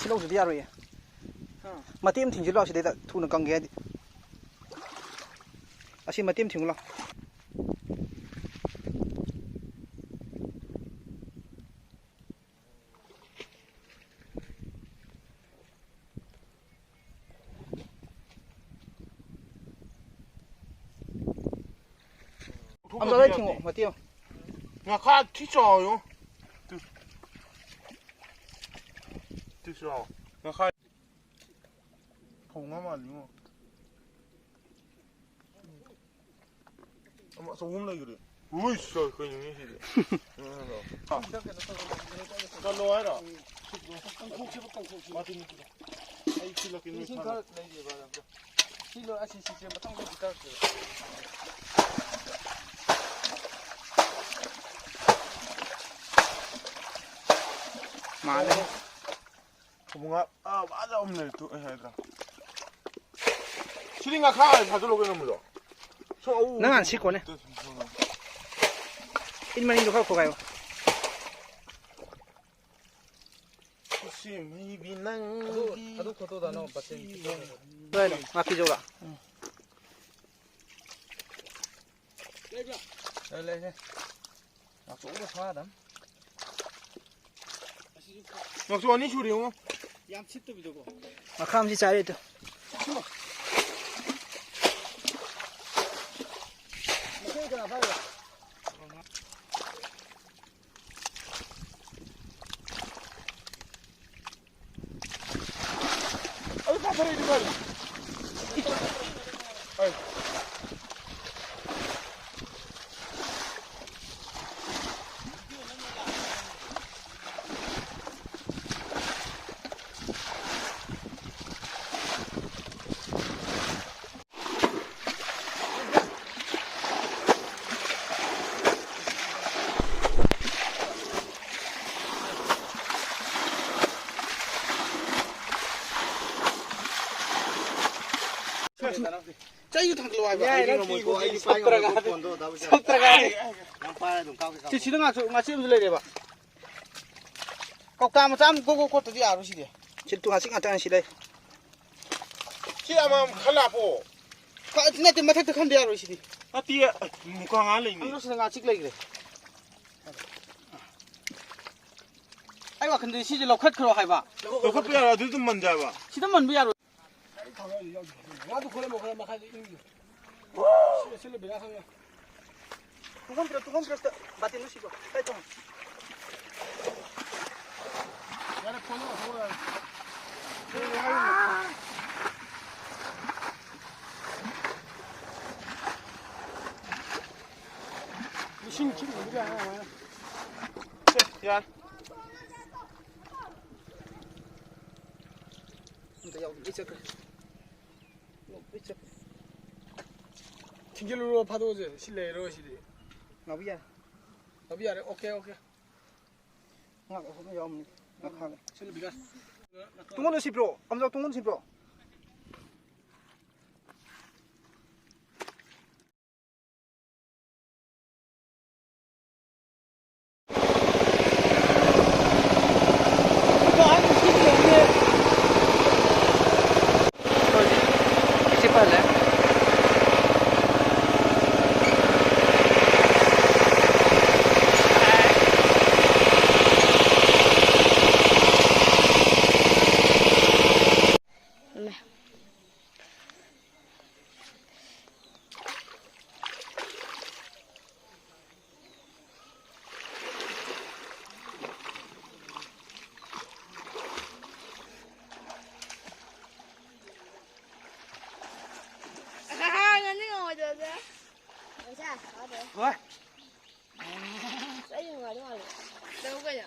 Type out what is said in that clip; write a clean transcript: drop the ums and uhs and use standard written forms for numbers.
ชิลล์สุดยอดเลยมาเตรียมถึงจะรอสิได้แต่ทุนกังเกตอาชีพมาเตรียมถึงหรอเอาไปถึงมาเตรียมงาข้าที่จ่ออยู่ที่จ่องาข้าของมาอยู่มาส่งผมเลยอยู่ดิอุ้ยสวยคนอย่างนี้สิดิก็รวยหรอมาที่นี่ไอ้ที่เรากินไม่ทันที่เราอาชีพเสียมาตั้งแต่กี่ตันมาเลยผมว่า맞아 없네 또 얘들아 시링가 카에 가져오게 넘어져 난 안 씻고 네 일만 인도 갖고 가요 가도 걷어다 넣어 봤지 그래 앞이 줘라 레레 아 조금 사다 역시 아니 줄이요 양치도 비도고 아 감지 잘해도 먹어야 봐요 아이 파파레 이거 아이 자 이거 다 들어와 봐. 이거 속 들어가 지 지등 아치 음슬레 돼 봐. 꺾다 짬 고고 또 뒤 아루시디. 질투 하시 같은 시래. 시야만 칼라포 까 진짜 때 마탁 한 대 아루시디. 아 뒤에 무광 안에 있네 아루시는 아직 그래. 아이고 근데 시질 로켓 크로 해 봐. 너 커피야 너좀 먼저 봐 시든만 비야로. 나도 그래 먹어야 막 하지 실내 배가 하면 두건 들어 마티 놓으시고 빨리 좀 야래 폰으로 돌아 무슨 키로 우리 하나 야 근데 여기 있어 그래 있어 튕길로 봐도 이제 실내 이러시디 나비야 나비야래 오케이 나 그거 좀 나가게 실내 비가 동원 10% 엄정 동원 10% Đấy, nhưng mà đúng rồi. Đâu có nhỉ?